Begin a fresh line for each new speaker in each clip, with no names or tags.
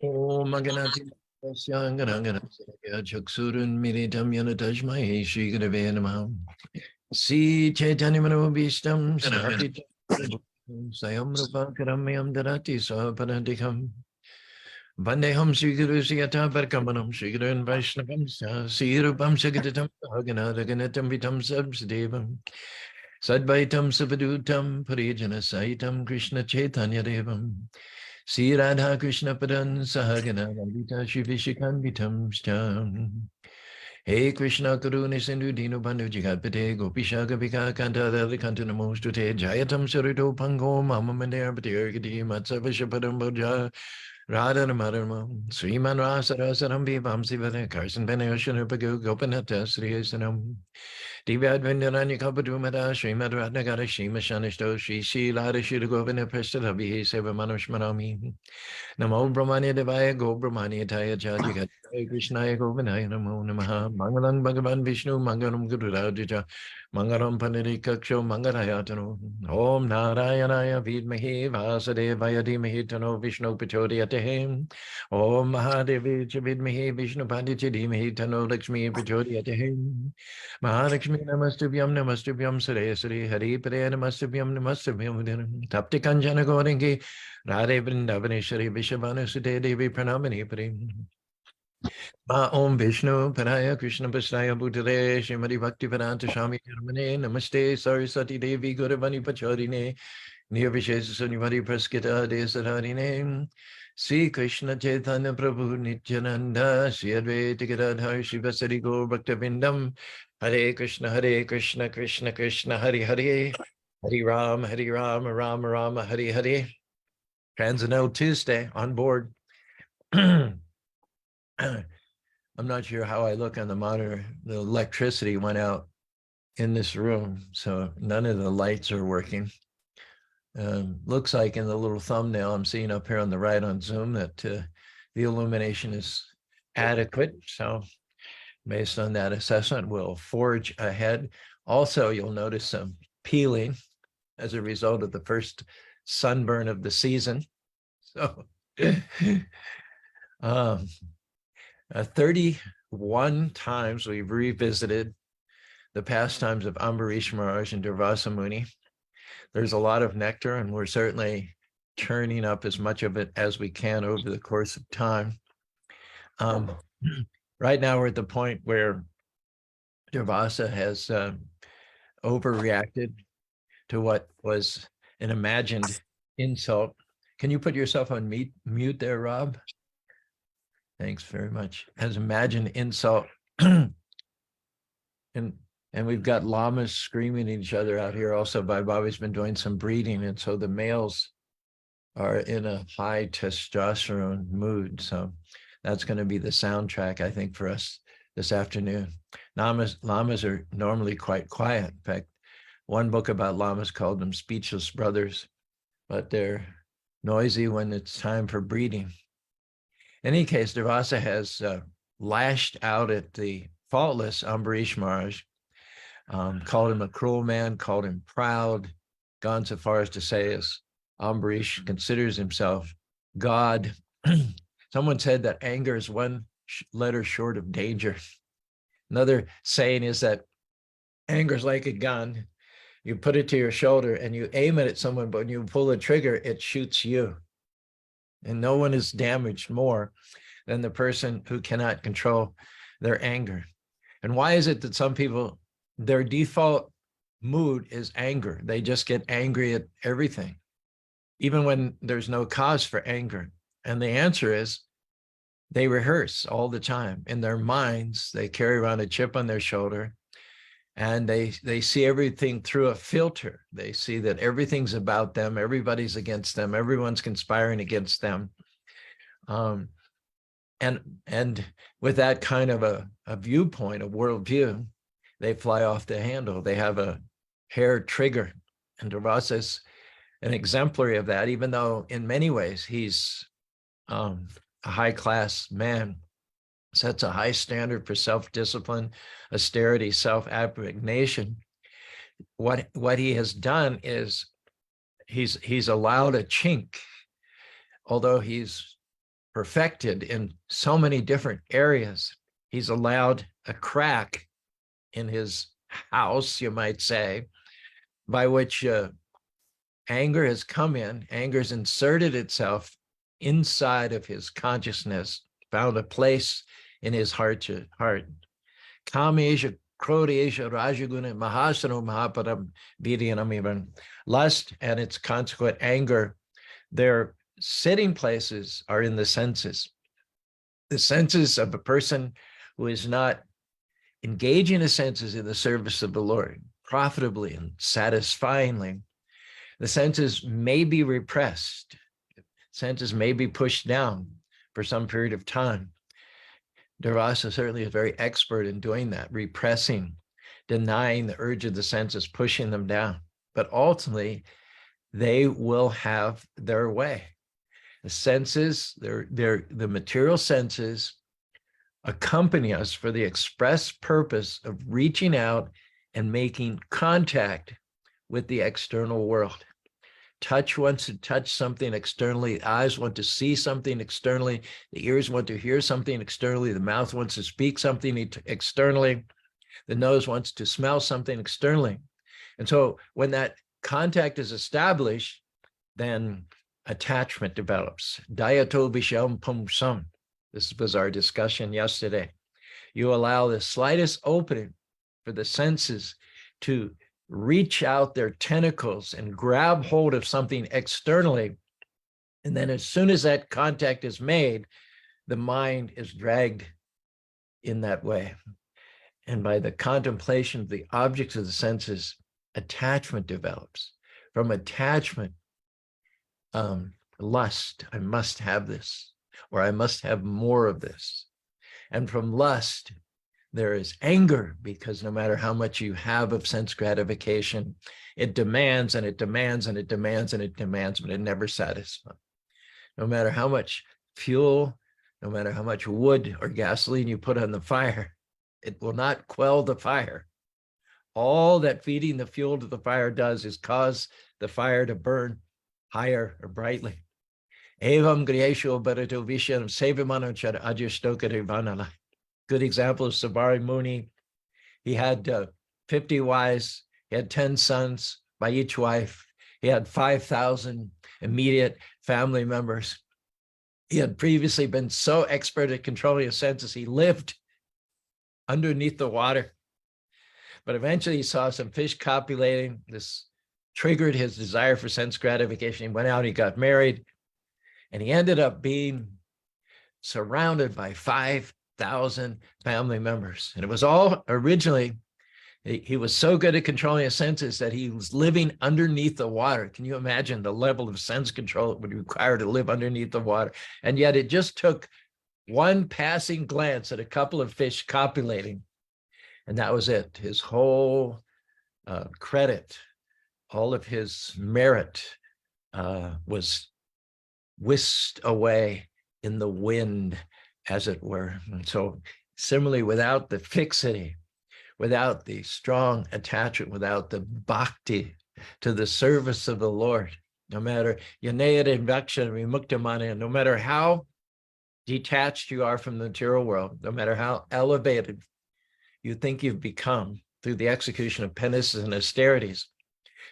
Om Aganati Syanganangana Chaksurun Militam Yanatajmai Shri Gurave Namaha. Si Chaitanya Manobishtam Sthapitam Sayam Rupa Karamyam Darati Sahaparantikam Vandeham Sri Guru Siyata Parkamanam Sri Gurun Vaishnavam Sirupam Sagadatam Haganadaganatam Vitam Sabsdevam Sadvaitam Sapadutam Parijana Saitam Krishna Chaitanya Devam Sri Radha Krishna Padan Sahagana Lalita Shri Vishikan Vitam Stam Hey Krishna Karuna Sindhu Dino Bandhu Jigapate Gopisha Gopika Kanta Dali Kanta Namostute Jayatam Sarito Pango Mama Mandar Patirgati Matsavashapadam Bodha Radha Namaram Sriman Rasarasaram Vivamsi Vada Carson Beneocean Upagu Gopanata Sri Sanam Divyadvindaranya Kapadumada Srimad Ratnagara Shima Shanishto Shri Shilada Shira Govina Prestadavi Seva Manushmanami Namo Brahmanya Devaya Go Brahmanya Taya Jajagat Krishnaya Govinaya Namo Namaha Mangalam Bhagavan Vishnu Mangalam Guru Rajaja Mangalam Panari Kaksho Mangarayatano Om Narayanaya Vidmahi Vasadevaya Dhimahi Tano Vishnu Pachodiyatahim Om Mahadevi Vidmahi Vishnu Pandichi Dhimahi Tano Lakshmi Pachodiyatahim Mahalakshmi Namastubhyam Namastubhyam Sare Sare Hari Pare Namastubhyam Namastubhyam Tapti Kanjana Goringi Radhe Vrindavaneshwari Vishavana Sute Devi Pranamani Pari Ma Om Vishnu Paraya Krishna Pasaya Bhutale Shrimati Bhakti Vedanta Swami Dharmane Namaste Saraswati Devi Gauravani Pacharine Nirvishesa Sunivadi Praskita Desadarine Sri Krishna Chaitanya Prabhu Nityananda Sri Advaita Gadadhar Shivasari Gaur Bhaktavindam Hare Krishna Krishna Krishna Hare Hare Hare Ram Ram Hare Hare Transcendental Tuesday on board. I'm not sure how I look on the monitor. The electricity went out in this room, so none of the lights are working. Looks like in the little thumbnail I'm seeing up here on the right on Zoom that the illumination is adequate. So based on that assessment, we'll forge ahead. Also, you'll notice some peeling as a result of the first sunburn of the season. So 31 times we've revisited the pastimes of Ambarish Maharaj and Durvasa Muni. There's a lot of nectar, and we're certainly churning up as much of it as we can over the course of time. Right now, we're at the point where Durvasa has overreacted to what was an imagined insult. Can you put yourself on mute there, Rob? Thanks very much. As imagined insult. And we've got llamas screaming at each other out here also. Bobby's been doing some breeding, and so the males are in a high testosterone mood. So that's going to be the soundtrack, I think, for us this afternoon. Llamas are normally quite quiet. In fact, one book about llamas called them speechless brothers, but they're noisy when it's time for breeding. In any case, Durvasa has lashed out at the faultless Ambarish Maharaj, called him a cruel man, called him proud, gone so far as to say, as Ambarish considers himself God. Someone said that anger is one letter short of danger. Another saying is that anger is like a gun. You put it to your shoulder and you aim it at someone, but when you pull the trigger, it shoots you. And no one is damaged more than the person who cannot control their anger. And why is it that some people, their default mood is anger? They just get angry at everything, even when there's no cause for anger. And the answer is they rehearse all the time. In their minds, they carry around a chip on their shoulder, and they see everything through a filter. They see that everything's about them, everybody's against them, everyone's conspiring against them. And with that kind of a viewpoint, a worldview, they fly off the handle. They have a hair trigger. And Durvasa is an exemplary of that, even though in many ways he's a high-class man, sets a high standard for self-discipline, austerity, self-abnegation. What he has done is he's allowed a chink, although he's perfected in so many different areas. He's allowed a crack in his house, you might say, by which anger has come in, anger's inserted itself inside of his consciousness, found a place in his heart. Kamesha, Krodesha, Rajaguna, Mahasana, Mahapadam, Vidyanamivan. Lust and its consequent anger, their sitting places are in the senses. The senses of a person who is not engaging the senses in the service of the Lord profitably and satisfyingly. The senses may be repressed. Senses may be pushed down for some period of time. Durvasa certainly is very expert in doing that, repressing, denying the urge of the senses, pushing them down. But ultimately, they will have their way. The senses, the material senses accompany us for the express purpose of reaching out and making contact with the external world. Touch wants to touch something externally. The eyes want to see something externally. The ears want to hear something externally. The mouth wants to speak something externally. The nose wants to smell something externally. And so when that contact is established, then attachment develops. Dayato visham pum sam. This was our discussion yesterday. You allow the slightest opening for the senses to reach out their tentacles and grab hold of something externally. And then as soon as that contact is made, the mind is dragged in that way. And by the contemplation of the objects of the senses, attachment develops. From attachment, lust, I must have this, or I must have more of this. And from lust, there is anger, because no matter how much you have of sense gratification, it demands and it demands and it demands and it demands, but it never satisfies. No matter how much fuel, no matter how much wood or gasoline you put on the fire, it will not quell the fire. All that feeding the fuel to the fire does is cause the fire to burn higher or brightly. Evam griyesho barato vishyam sevamano chara ajastokare vanala. Good example of Sabari Muni. He had 50 wives. He had 10 sons by each wife. He had 5,000 immediate family members. He had previously been so expert at controlling his senses, he lived underneath the water. But eventually he saw some fish copulating. This triggered his desire for sense gratification. He went out, he got married, and he ended up being surrounded by 5,000 family members. And it was all originally, he was so good at controlling his senses that he was living underneath the water. Can you imagine the level of sense control it would require to live underneath the water? And yet it just took one passing glance at a couple of fish copulating, and that was it. His whole credit, all of his merit was whisked away in the wind, as it were. And so similarly, without the fixity, without the strong attachment, without the bhakti to the service of the Lord, no matter yanayata invakshana vimuktamana, no matter how detached you are from the material world, no matter how elevated you think you've become through the execution of penances and austerities,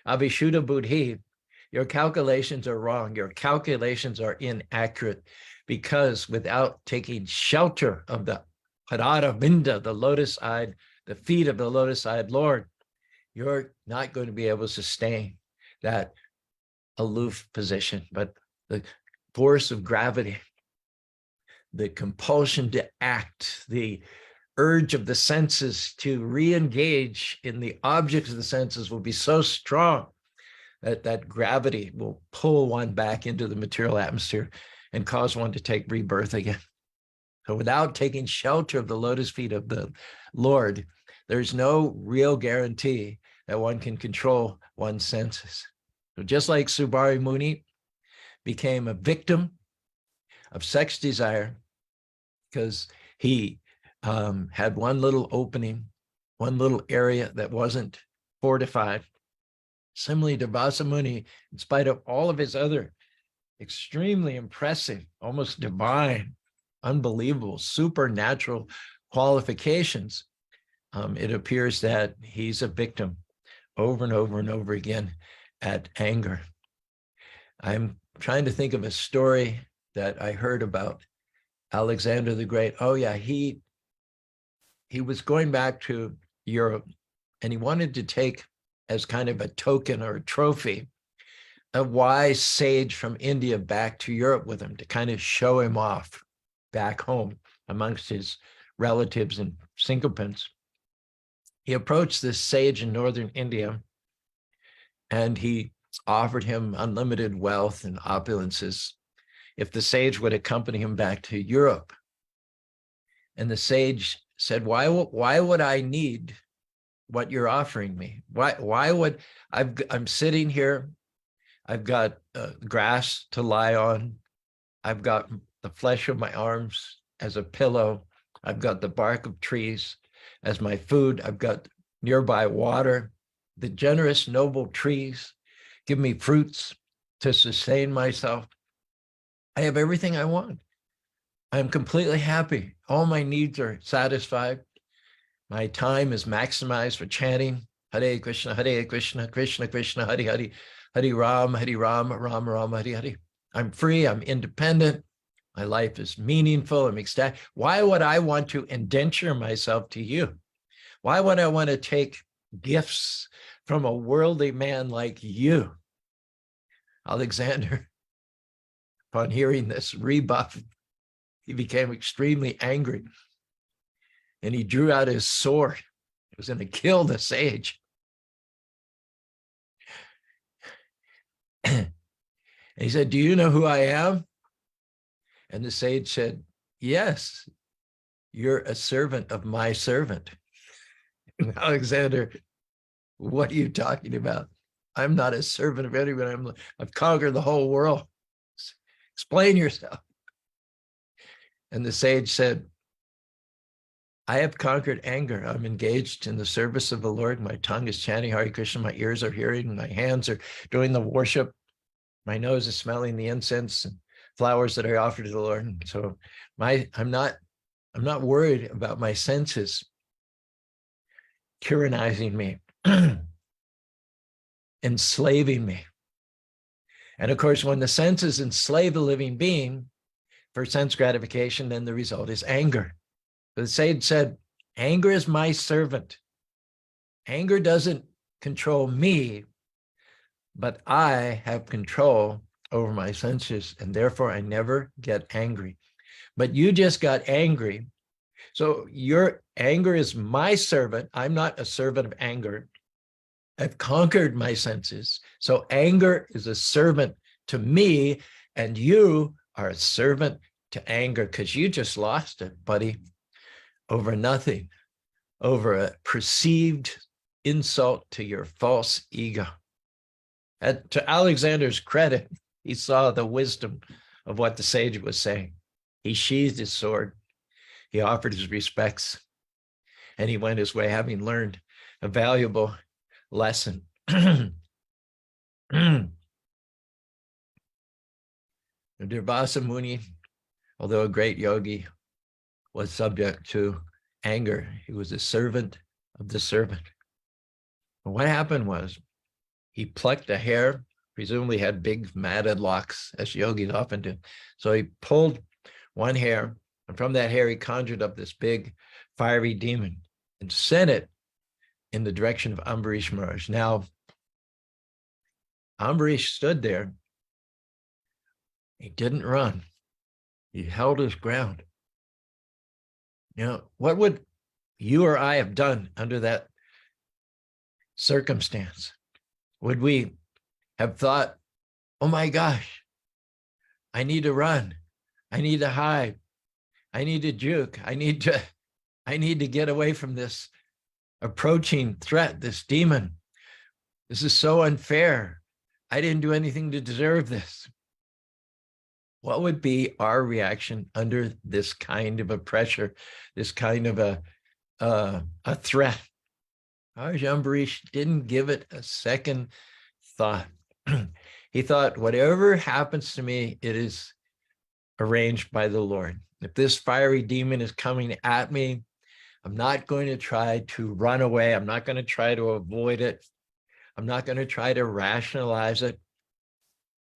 Abhishuddha Buddhi, your calculations are wrong. Your calculations are inaccurate, because without taking shelter of the Parada Vinda, the lotus-eyed, the feet of the lotus-eyed Lord, you're not going to be able to sustain that aloof position. But the force of gravity, the compulsion to act, the urge of the senses to re-engage in the objects of the senses will be so strong that that gravity will pull one back into the material atmosphere and cause one to take rebirth again. So without taking shelter of the lotus feet of the Lord, there's no real guarantee that one can control one's senses. So just like Subari Muni became a victim of sex desire because he had one little opening, one little area that wasn't fortified. Similarly to Vasa Muni, in spite of all of his other extremely impressive, almost divine, unbelievable, supernatural qualifications. It appears that he's a victim over and over and over again at anger. I'm trying to think of a story that I heard about Alexander the Great. Oh yeah, he was going back to Europe, and he wanted to take as kind of a token or a trophy a wise sage from India back to Europe with him to kind of show him off back home amongst his relatives and sycophants. He approached this sage in northern India, and he offered him unlimited wealth and opulences if the sage would accompany him back to Europe. And the sage said, why would I need what you're offering me? Why would I'm sitting here, I've got grass to lie on, I've got the flesh of my arms as a pillow, I've got the bark of trees as my food, I've got nearby water, the generous, noble trees give me fruits to sustain myself. I have everything I want. I'm completely happy. All my needs are satisfied. My time is maximized for chanting Hare Krishna, Krishna Krishna, Hare Hare, Hare Ram, Ram Ram, Hare Hare. I'm free, I'm independent. My life is meaningful, I'm ecstatic. Why would I want to indenture myself to you? Why would I want to take gifts from a worldly man like you? Alexander, upon hearing this rebuff, he became extremely angry, and he drew out his sword. He was going to kill the sage. And he said, do you know who I am? And the sage said, yes, you're a servant of my servant. And Alexander, what are you talking about? I'm not a servant of anyone. I've conquered the whole world. Explain yourself. And the sage said, I have conquered anger. I'm engaged in the service of the Lord. My tongue is chanting Hare Krishna. My ears are hearing. My hands are doing the worship. My nose is smelling the incense and flowers that I offer to the Lord. And so I'm not worried about my senses tyrannizing me, enslaving me. And of course, when the senses enslave a living being for sense gratification, then the result is anger. The sage said, anger is my servant. Anger doesn't control me, but I have control over my senses, and therefore I never get angry. But you just got angry. So your anger is my servant. I'm not a servant of anger. I've conquered my senses. So anger is a servant to me, and you are a servant to anger because you just lost it, buddy, over nothing, over a perceived insult to your false ego. And to Alexander's credit, he saw the wisdom of what the sage was saying. He sheathed his sword, he offered his respects, and he went his way, having learned a valuable lesson. Durvasa Muni, although a great yogi, was subject to anger. He was a servant of the servant. And what happened was he plucked a hair, presumably had big matted locks, as yogis often do. So he pulled one hair, and from that hair, he conjured up this big fiery demon and sent it in the direction of Ambarish Maharaj. Now, Ambarish stood there. He didn't run. He held his ground. You know, what would you or I have done under that circumstance? Would we have thought, oh my gosh, I need to run. I need to hide. I need to juke. I need to get away from this approaching threat, this demon. This is so unfair. I didn't do anything to deserve this. What would be our reaction under this kind of a pressure, this kind of a threat? Ambarish didn't give it a second thought. He thought, whatever happens to me, it is arranged by the Lord. If this fiery demon is coming at me, I'm not going to try to run away. I'm not going to try to avoid it. I'm not going to try to rationalize it.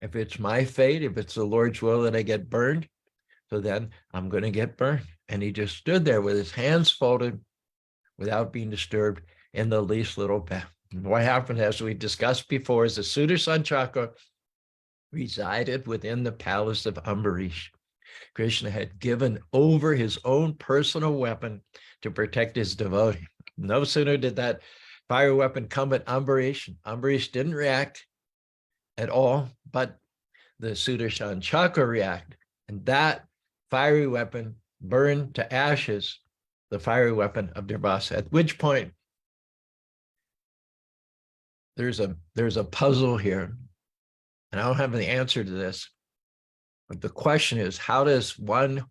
If it's my fate, if it's the Lord's will that I get burned, so then I'm going to get burned. And he just stood there with his hands folded without being disturbed in the least little bit. And what happened, as we discussed before, is the Sudarshan Chakra resided within the palace of Ambarish. Krishna had given over his own personal weapon to protect his devotee. No sooner did that fire weapon come at Ambarish. Ambarish didn't react at all, but the Sudarshan Chakra reacted. And that fiery weapon burned to ashes the fiery weapon of Durvasa, at which point there's a puzzle here. And I don't have the answer to this. But the question is, how does one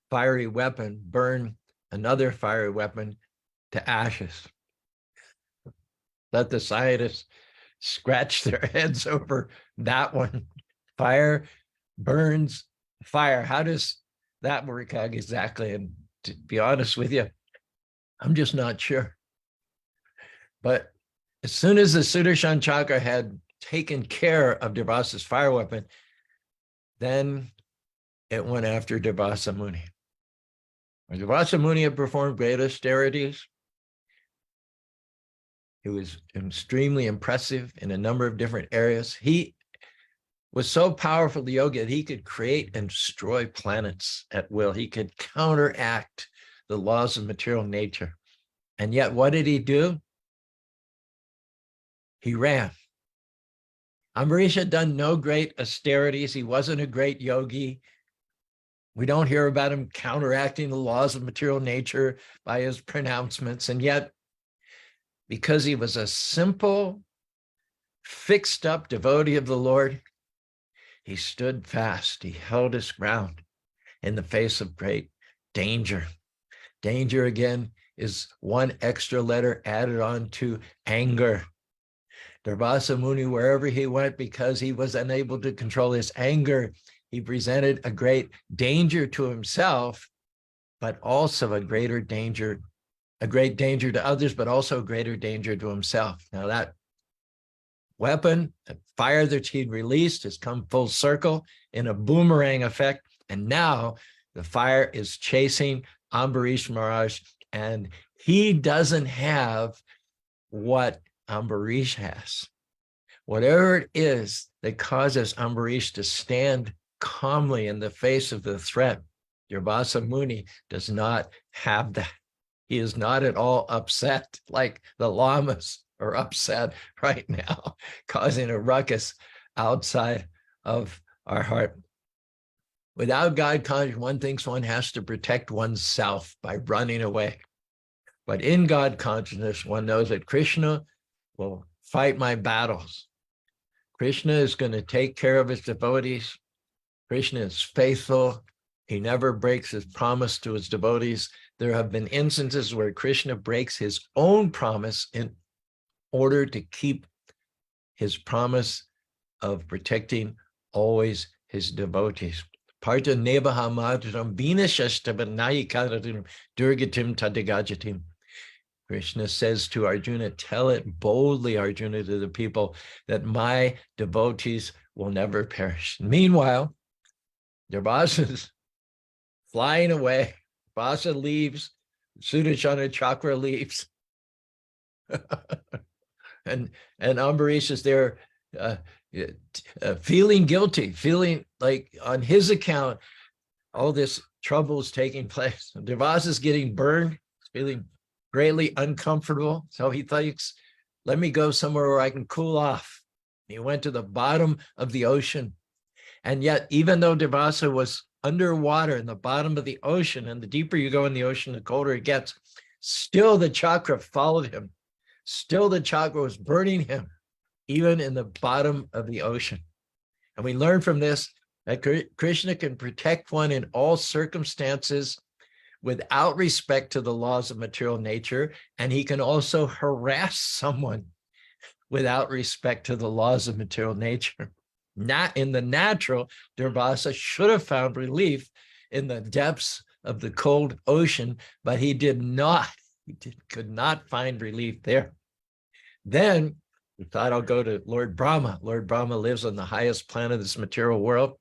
fiery weapon burn another fiery weapon to ashes? Let the scientists scratch their heads over that one. Fire burns fire. How does that work out exactly? And to be honest with you, I'm just not sure. But as soon as the Sudarshan Chakra had taken care of Durvasa's fire weapon, then it went after Durvasa Muni. When Durvasa Muni had performed great austerities, he was extremely impressive in a number of different areas. He was so powerful, the yogi, that he could create and destroy planets at will. He could counteract the laws of material nature. And yet, what did he do? He ran. Ambarish had done no great austerities. He wasn't a great yogi. We don't hear about him counteracting the laws of material nature by his pronouncements. And yet, because he was a simple, fixed up devotee of the Lord, he stood fast. He held his ground in the face of great danger. Danger, again, is one extra letter added on to anger. Durvasa Muni, wherever he went, because he was unable to control his anger, he presented a great danger to himself, but also a great danger to others, but also a greater danger to himself. Now that weapon, that fire that he'd released, has come full circle in a boomerang effect. And now the fire is chasing Ambarish Maharaj, and he doesn't have what Ambarish has. Whatever it is that causes Ambarish to stand calmly in the face of the threat, Durvasa Muni does not have that. He is not at all upset like the lamas are upset right now, causing a ruckus outside of our heart. Without God consciousness, one thinks one has to protect oneself by running away. But in God consciousness, one knows that Krishna will fight my battles. Krishna is going to take care of his devotees. Krishna is faithful. He never breaks his promise to his devotees. There have been instances where Krishna breaks his own promise in order to keep his promise of protecting always his devotees. Parta nebaha madram vinashashtavanayikaratim durgatim tadagajatim. Krishna says to Arjuna, tell it boldly, Arjuna, to the people, that my devotees will never perish. Meanwhile, Durvasa's flying away. Vasa leaves, Sudarshana Chakra leaves. and Ambarish is there feeling guilty, feeling like on his account, all this trouble is taking place. Durvasa is getting burned, feeling greatly uncomfortable. So he thinks, let me go somewhere where I can cool off. He went to the bottom of the ocean. And yet, even though Durvasa was underwater in the bottom of the ocean, and the deeper you go in the ocean, the colder it gets, still the chakra followed him. Still the chakra was burning him, even in the bottom of the ocean. And we learn from this that Krishna can protect one in all circumstances without respect to the laws of material nature, and he can also harass someone without respect to the laws of material nature. Not in the natural, Durvasa should have found relief in the depths of the cold ocean, but he did not. Could not find relief there. Then he thought, I'll go to Lord Brahma. Lord Brahma lives on the highest planet of this material world.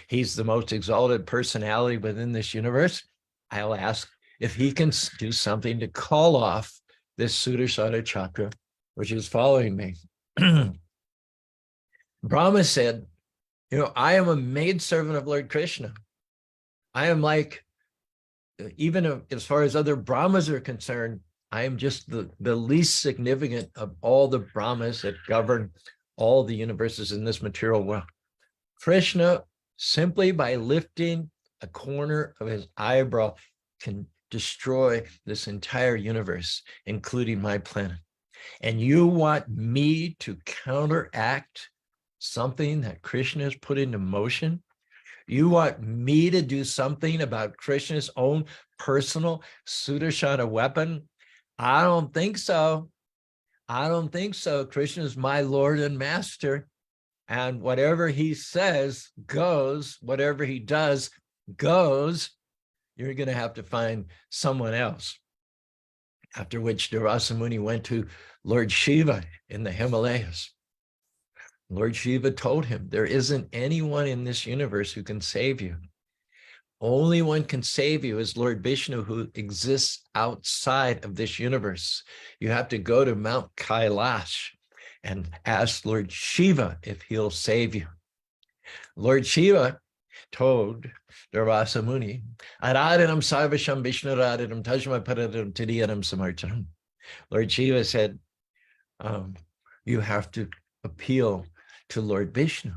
He's the most exalted personality within this universe. I'll ask if he can do something to call off this Sudarsana chakra, which is following me. Brahma said, I am a maidservant of Lord Krishna. I am like, even as far as other Brahmas are concerned, I am just the least significant of all the Brahmas that govern all the universes in this material world. Krishna, simply by lifting a corner of his eyebrow, can destroy this entire universe, including my planet. And you want me to counteract something that Krishna has put into motion? You want me to do something about Krishna's own personal Sudarshana weapon? I don't think so. I don't think so. Krishna is my Lord and Master. And whatever he says goes, whatever he does goes. You're going to have to find someone else. After which Durvasa Muni went to Lord Shiva in the Himalayas. Lord Shiva told him, there isn't anyone in this universe who can save you. Only one can save you is Lord Vishnu, who exists outside of this universe. You have to go to Mount Kailash and ask Lord Shiva if he'll save you. Lord Shiva told Durvasa Muni, Aradhanam sarvasham Vishnu radhanam tajma paradhanam tidiyanam samartanam. Lord Shiva said, you have to appeal to Lord Vishnu,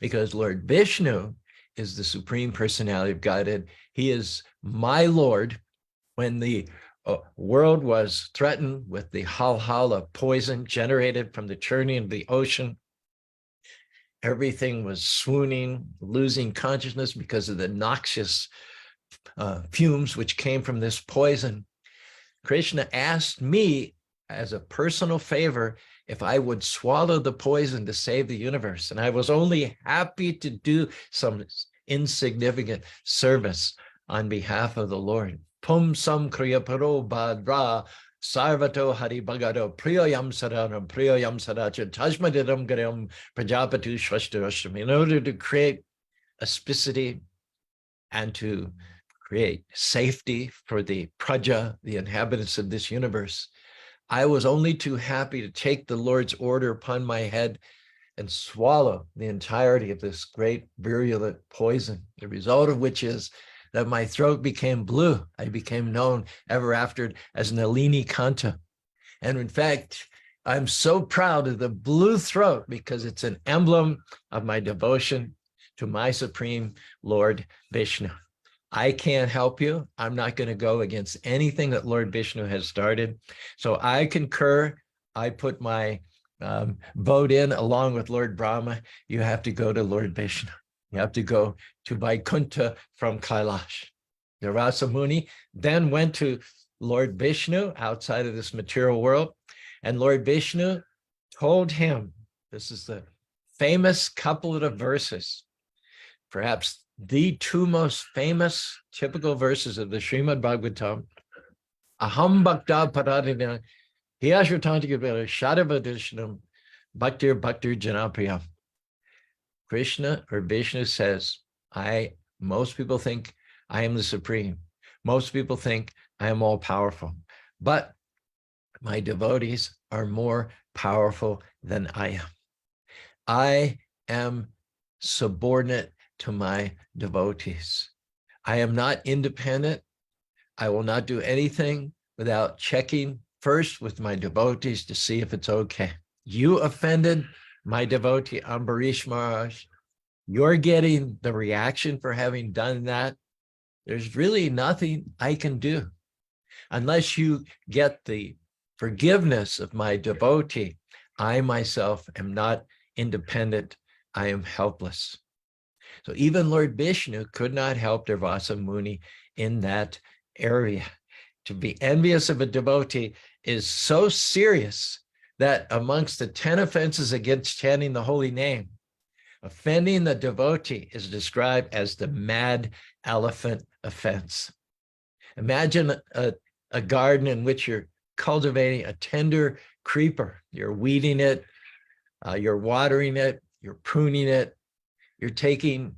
because Lord Vishnu is the Supreme Personality of Godhead. He is my Lord. When the world was threatened with the halhala poison generated from the churning of the ocean, everything was swooning, losing consciousness because of the noxious fumes which came from this poison. Krishna asked me as a personal favor if I would swallow the poison to save the universe. And I was only happy to do some insignificant service on behalf of the Lord. Pum sam kriya paro badra sarvato hari bhagado priyayam saranam priyayam saracha tajmadidam garam prajapatu shvashtarashtam. In order to create auspicity and to create safety for the praja, the inhabitants of this universe, I was only too happy to take the Lord's order upon my head and swallow the entirety of this great virulent poison, the result of which is that my throat became blue. I became known ever after as Nalini Kanta. And in fact, I'm so proud of the blue throat because it's an emblem of my devotion to my Supreme Lord Vishnu. I can't help you. I'm not going to go against anything that Lord Vishnu has started. So I concur. I put my vote in along with Lord Brahma. You have to go to Lord Vishnu. You have to go to Vaikuntha from Kailash. Durvasa Muni then went to Lord Vishnu outside of this material world. And Lord Vishnu told him, this is the famous couplet of verses, perhaps the two most famous typical verses of the Srimad Bhagavatam. Aham bhakta paradina hiyashratantika shadavadishnam bhaktir janapriyam. Krishna or Vishnu says, most people think I am the supreme. Most people think I am all powerful, but my devotees are more powerful than I am. I am subordinate to my devotees. I am not independent. I will not do anything without checking first with my devotees to see if it's okay. You offended my devotee Ambarish Maharaj. You're getting the reaction for having done that. There's really nothing I can do unless you get the forgiveness of my devotee. I myself am not independent. I am helpless. So even Lord Vishnu could not help Durvasa Muni in that area. To be envious of a devotee is so serious that amongst the 10 offenses against chanting the holy name, Offending the devotee is described as the mad elephant offense. Imagine a garden in which you're cultivating a tender creeper. You're weeding it, you're watering it, you're pruning it, you're taking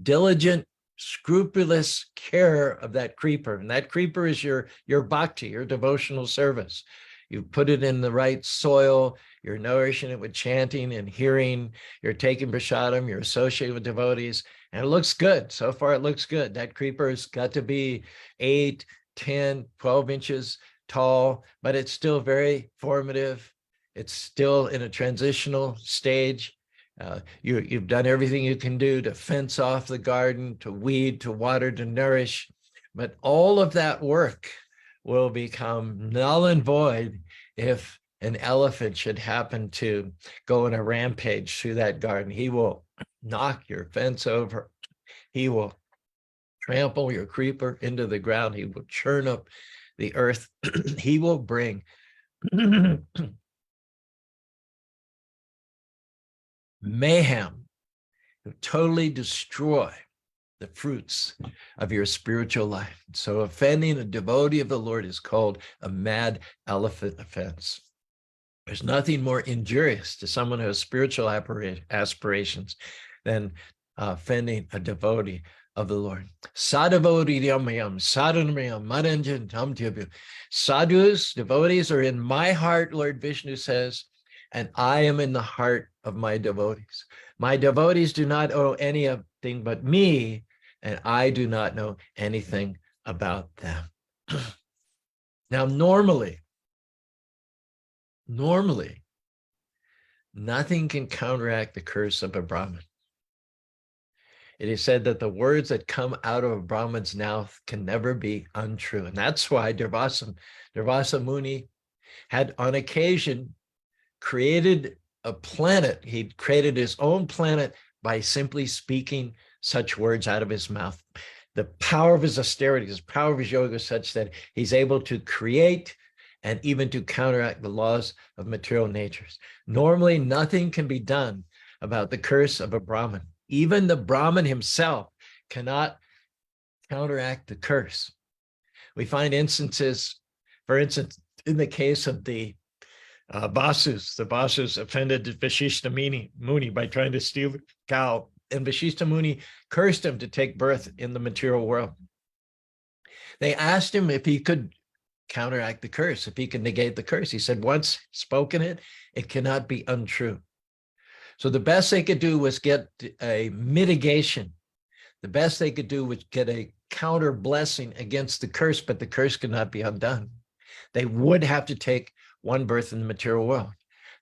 diligent, scrupulous care of that creeper. And that creeper is your bhakti, your devotional service. You put it in the right soil, you're nourishing it with chanting and hearing, you're taking prasadam, you're associated with devotees, and it looks good. So far, it looks good. That creeper has got to be 8, 10, 12 inches tall, but it's still very formative. It's still in a transitional stage. You've done everything you can do to fence off the garden, to weed, to water, to nourish, but all of that work will become null and void if an elephant should happen to go on a rampage through that garden. He will knock your fence over. He will trample your creeper into the ground. He will churn up the earth. He will bring mayhem, totally destroy the fruits of your spiritual life. So offending a devotee of the Lord is called a mad elephant offense. There's nothing more injurious to someone who has spiritual aspirations than offending a devotee of the Lord. Sadhus, devotees are in my heart, Lord Vishnu says, and I am in the heart of my devotees. My devotees do not owe anything but me, and I do not know anything about them. Now, normally, nothing can counteract the curse of a Brahmin. It is said that the words that come out of a Brahman's mouth can never be untrue. And that's why Durvasa Muni had on occasion created a planet. He created his own planet by simply speaking such words out of his mouth. The power of his austerity, the power of his yoga is such that he's able to create and even to counteract the laws of material natures. Normally, nothing can be done about the curse of a Brahmin. Even the Brahmin himself cannot counteract the curse. We find instances, for instance, in the case of the Vasus. The Vasus offended Vashishta Muni by trying to steal the cow, and Vashishta Muni cursed him to take birth in the material world. They asked him if he could counteract the curse, if he could negate the curse. He said, once spoken it, it cannot be untrue. So the best they could do was get a mitigation. The best they could do was get a counter blessing against the curse, but the curse could not be undone. They would have to take one birth in the material world.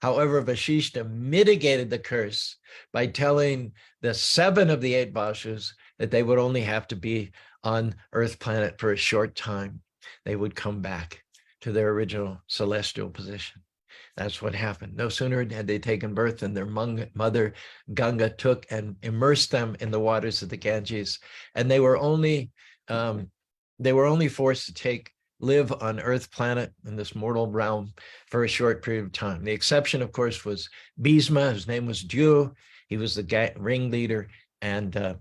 However, Vashishta mitigated the curse by telling the 7 of the 8 Vashus that they would only have to be on Earth planet for a short time. They would come back to their original celestial position. That's what happened. No sooner had they taken birth than their mother Ganga took and immersed them in the waters of the Ganges, and they were only forced to live on Earth planet in this mortal realm for a short period of time. The exception, of course, was Bhisma. His name was Dew. He was the ringleader, and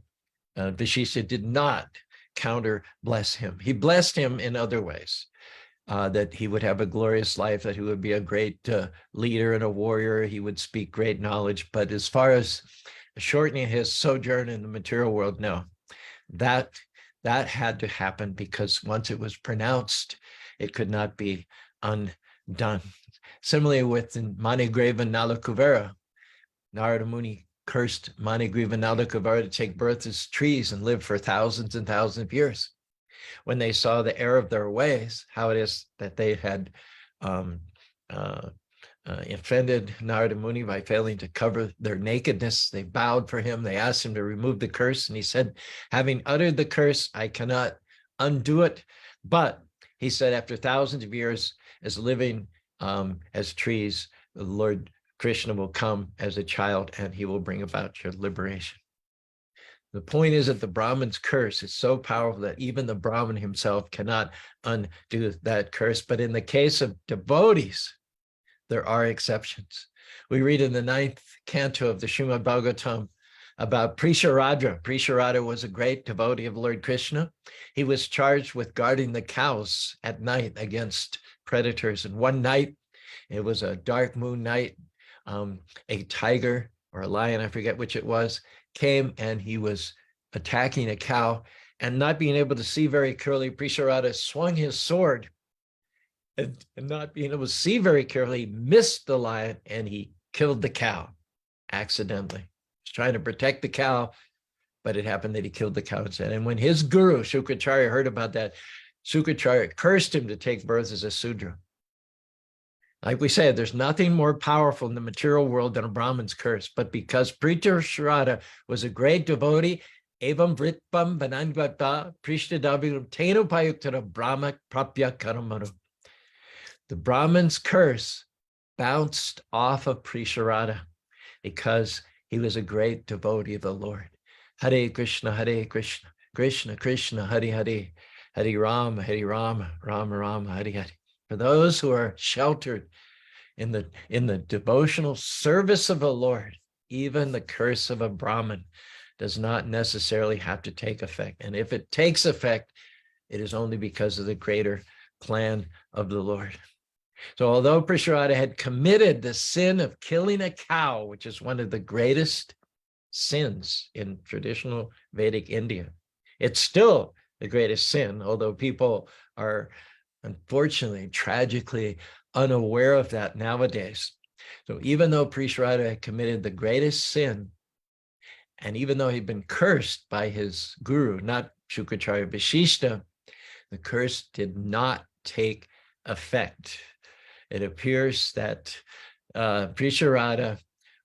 Vashishta did not counter bless him. He blessed him in other ways. That he would have a glorious life, that he would be a great leader and a warrior, he would speak great knowledge. But as far as shortening his sojourn in the material world, no, that had to happen, because once it was pronounced, it could not be undone. Similarly with Manigriva Nalakuvara, Narada Muni cursed Manigriva Nalakuvara to take birth as trees and live for thousands and thousands of years. When they saw the error of their ways, how it is that they had offended Narada Muni by failing to cover their nakedness, they bowed for him. They asked him to remove the curse, and he said, having uttered the curse, I cannot undo it. But he said, after thousands of years as living as trees, the Lord Krishna will come as a child, and he will bring about your liberation. The point is that the Brahman's curse is so powerful that even the Brahman himself cannot undo that curse. But in the case of devotees, there are exceptions. We read in the 9th canto of the Srimad Bhagavatam about Prisharadra. Prisharadra was a great devotee of Lord Krishna. He was charged with guarding the cows at night against predators. And one night, it was a dark moon night, a tiger or a lion, I forget which it was, came and he was attacking a cow, and not being able to see very clearly, Prisharadra swung his sword and not being able to see very clearly, missed the lion and he killed the cow accidentally. He was trying to protect the cow, but it happened that he killed the cow instead. And when his guru, Shukracharya, heard about that, Shukracharya cursed him to take birth as a Sudra. Like we said, there's nothing more powerful in the material world than a Brahman's curse. But because Prisharadra was a great devotee, evam vritpam vanangvata prishtadaviram tenupayuktara brahma prapya karamanu. The Brahman's curse bounced off of Prisharadra because he was a great devotee of the Lord. Hare Krishna, Krishna Krishna, Hare Hare, Hare Rama, Rama Rama, Hare Hare. For those who are sheltered in the devotional service of the Lord, even the curse of a Brahmin does not necessarily have to take effect. And if it takes effect, it is only because of the greater plan of the Lord. So although Prisharadra had committed the sin of killing a cow, which is one of the greatest sins in traditional Vedic India, it's still the greatest sin, although people are unfortunately, tragically unaware of that nowadays. So even though Prisharadra had committed the greatest sin, and even though he'd been cursed by his guru, not Shukracharya Vashishta, the curse did not take effect. It appears that Prisharadra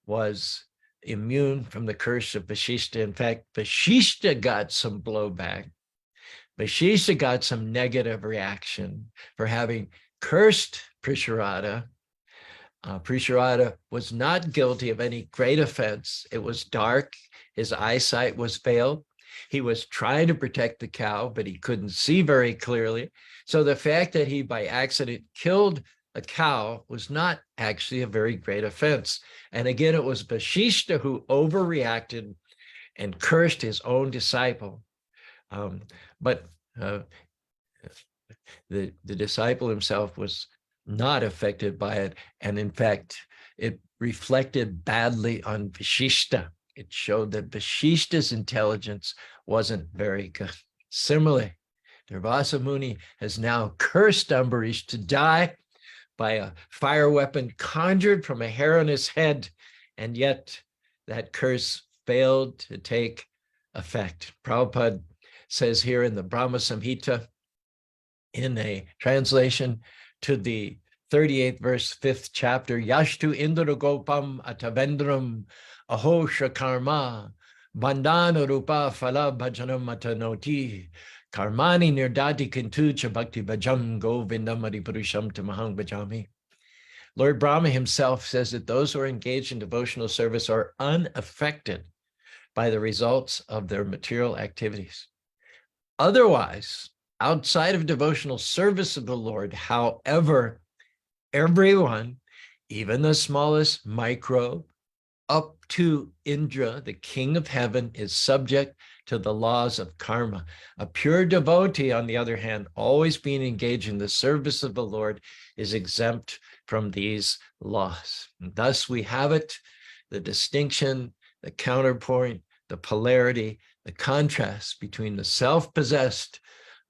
was immune from the curse of Vashishta. In fact, Vashishta got some blowback. Vashishta got some negative reaction for having cursed Prisharadra. Prisharadra was not guilty of any great offense. It was dark. His eyesight was veiled. He was trying to protect the cow, but he couldn't see very clearly. So the fact that he by accident killed a cow was not actually a very great offense. And again, it was Vashishta who overreacted and cursed his own disciple. But the disciple himself was not affected by it. And in fact, it reflected badly on Vashishta. It showed that Vashishta's intelligence wasn't very good. Similarly, Durvasa Muni has now cursed Ambarish to die by a fire weapon conjured from a hair on his head, and yet that curse failed to take effect. Prabhupada says here in the Brahma Samhita, in a translation to the 38th verse, 5th chapter, Yashtu Indra Gopam Atavendram Aho Shakarma Bandana Rupa Phala Bhajanam Matanoti Karmani Nirdati Kintucha Bhakti Bhajam Govindamari Purusham Tamahang Bhajami. Lord Brahma himself says that those who are engaged in devotional service are unaffected by the results of their material activities. Otherwise, outside of devotional service of the Lord, however, everyone, even the smallest microbe, up to Indra, the king of heaven, is subject to the laws of karma. A pure devotee, on the other hand, always being engaged in the service of the Lord, is exempt from these laws. And thus we have it, the distinction, the counterpoint, the polarity, the contrast between the self-possessed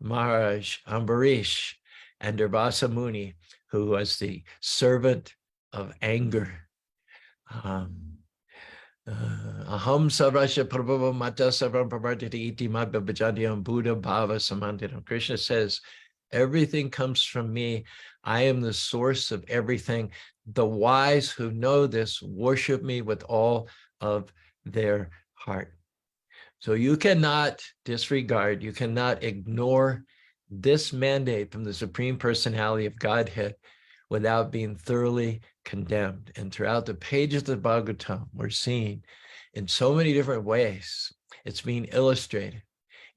Maharaj, Ambarish, and Durvasa Muni, who was the servant of anger. Aham sarvasya prabhava mata sarvam pravartiti iti madhya bhajantyam Buddha bhava samantitam. Krishna says, everything comes from me. I am the source of everything. The wise who know this worship me with all of their heart. So you cannot disregard, you cannot ignore this mandate from the Supreme Personality of Godhead without being thoroughly condemned. And throughout the pages of the Bhagavatam, we're seeing in so many different ways, it's being illustrated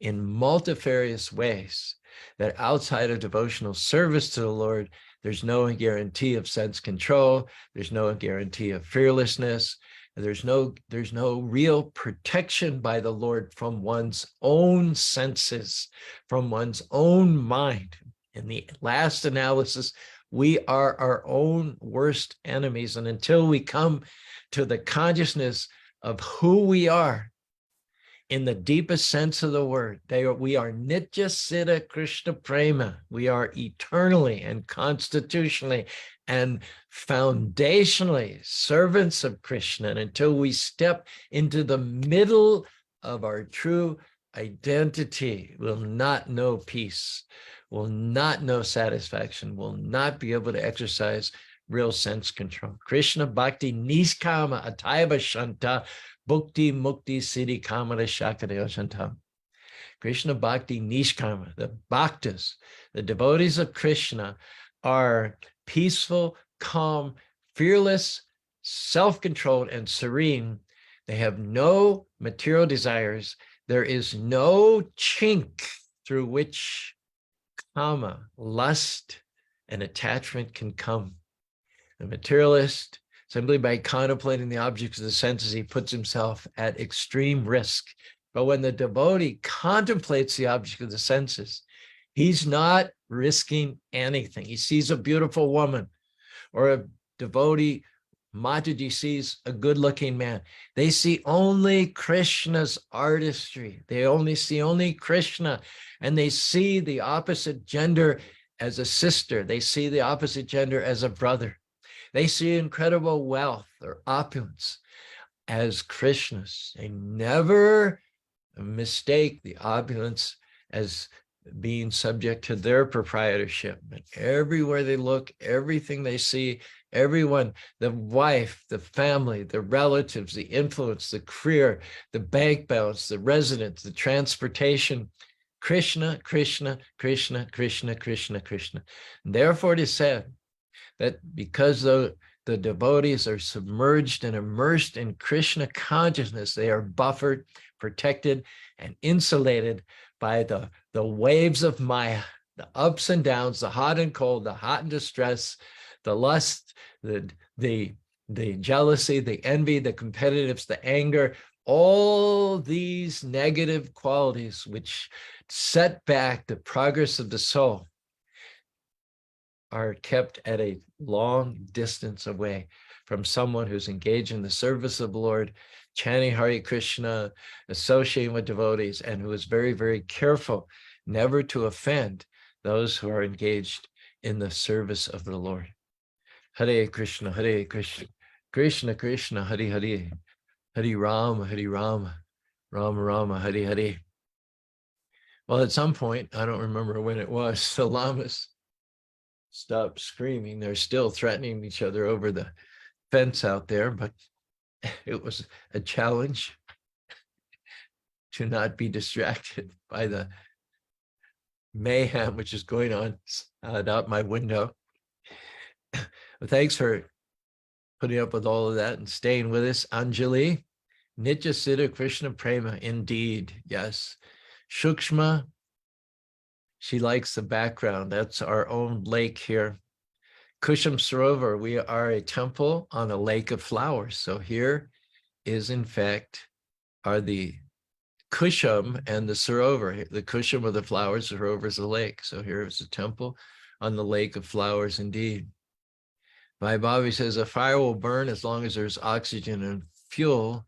in multifarious ways that outside of devotional service to the Lord, There's no guarantee of sense control. There's no guarantee of fearlessness. There's no real protection by the Lord from one's own senses, from one's own mind. In the last analysis, we are our own worst enemies. And until we come to the consciousness of who we are in the deepest sense of the word, we are Nitya Siddha Krishna Prema. We are eternally and constitutionally and foundationally servants of Krishna. And until we step into the middle of our true identity, we'll not know peace, will not know satisfaction, will not be able to exercise real sense control. Krishna Bhakti Niskama Ataiva Shanta Bhukti Mukti Siddhi Kamara Shakadeo Shantam. Krishna Bhakti Nishkama, the bhaktas, the devotees of Krishna are peaceful, calm, fearless, self-controlled, and serene. They have no material desires. There is no chink through which kama, lust, and attachment can come. The materialist, simply by contemplating the objects of the senses, he puts himself at extreme risk. But when the devotee contemplates the object of the senses, he's not risking anything. He sees a beautiful woman, or a devotee, Mataji, sees a good-looking man. They see only Krishna's artistry. They see Krishna, and they see the opposite gender as a sister. They see the opposite gender as a brother. They see incredible wealth or opulence as Krishna's. They never mistake the opulence as being subject to their proprietorship. And everywhere they look, everything they see, everyone, the wife, the family, the relatives, the influence, the career, the bank balance, the residence, the transportation, Krishna, Krishna, Krishna, Krishna, Krishna, Krishna. And therefore it is said that because the devotees are submerged and immersed in Krishna consciousness, they are buffered, protected, and insulated by the waves of Maya, the ups and downs, the hot and cold, the hot and distress, the lust, the jealousy, the envy, the competitiveness, the anger, all these negative qualities which set back the progress of the soul are kept at a long distance away from someone who's engaged in the service of the Lord, chanting Hare Krishna, associating with devotees, and who is very, very careful never to offend those who are engaged in the service of the Lord. Hare Krishna, Krishna Krishna, Hare Hare, Hare Rama, Rama Rama, Hare Hare. Well, at some point, I don't remember when it was, the lamas stopped screaming. They're still threatening each other over the fence out there, but it was a challenge to not be distracted by the mayhem which is going on out my window. But thanks for putting up with all of that and staying with us. Anjali, Nitya Siddha Krishna Prema, indeed, yes. Shukshma, she likes the background. That's our own lake here. Kusham Sarovar, we are a temple on a lake of flowers. So here is, in fact, are the Kusham and the Sarovar. The Kusham are the flowers, the Sarovar is the lake. So here is a temple on the lake of flowers, indeed. Vaibhavi says a fire will burn as long as there's oxygen and fuel.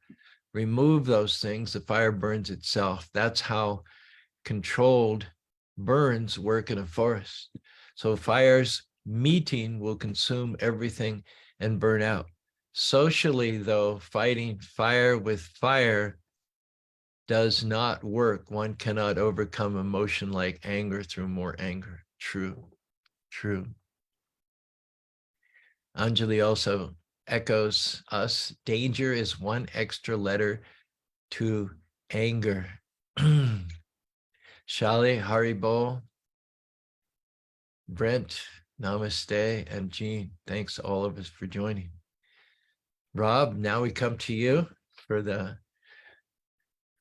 Remove those things, the fire burns itself. That's how controlled burns work in a forest. So fires meeting will consume everything and burn out. Socially, though, fighting fire with fire does not work. One cannot overcome emotion like anger through more anger. True, true. Anjali also echoes us. Danger is one extra letter to anger. Shali, Haribo, Brent, Namaste, and Jean. Thanks to all of us for joining. Rob, now we come to you for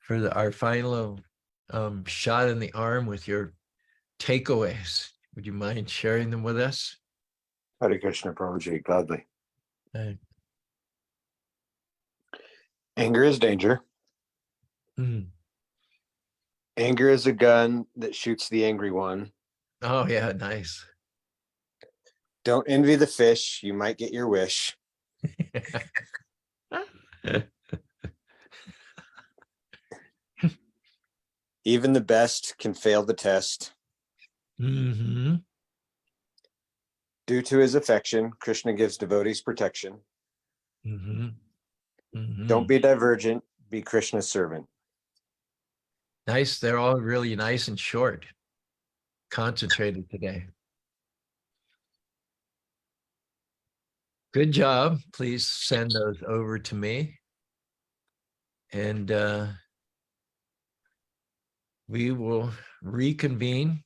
our final shot in the arm with your takeaways. Would you mind sharing them with us?
Hare Krishna, Prabhuji, gladly.
Right.
Anger is danger.
Mm.
Anger is a gun that shoots the angry one.
Oh, yeah, nice.
Don't envy the fish. You might get your wish. Even the best can fail the test.
Mm-hmm.
Due to his affection, Krishna gives devotees protection.
Mm-hmm. Mm-hmm.
Don't be divergent. Be Krishna's servant.
Nice. They're all really nice and short, concentrated today. Good job. Please send those over to me. And we will reconvene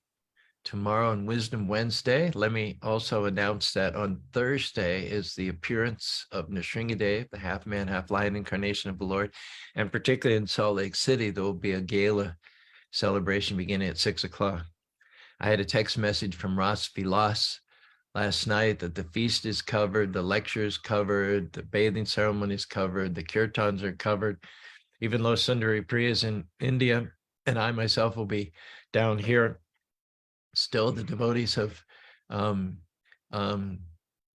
tomorrow on Wisdom Wednesday. Let me also announce that on Thursday is the appearance of Nrsingadev, the half man, half lion incarnation of the Lord. And particularly in Salt Lake City, there will be a gala celebration beginning at 6 o'clock. I had a text message from Ras Vilas last night that the feast is covered, the lecture is covered, the bathing ceremony is covered, the kirtans are covered. Even though Sundari Priya is in India and I myself will be down here, still the devotees have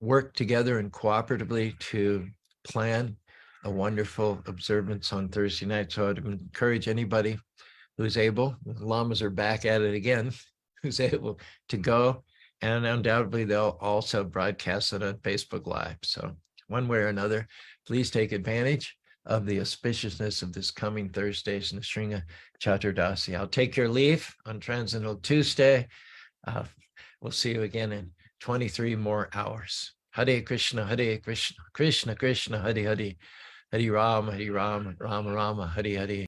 worked together and cooperatively to plan a wonderful observance on Thursday night. So I'd encourage anybody who's able, the lamas are back at it again, who's able to go. And undoubtedly, they'll also broadcast it on Facebook Live. So one way or another, please take advantage of the auspiciousness of this coming Thursday's Nrsinga Chaturdasi. I'll take your leave on Transcendental Tuesday. We'll see you again in 23 more hours. Hare Krishna, Krishna Krishna, Hare Hare, Hare Rama, Rama Rama, Hare Hare.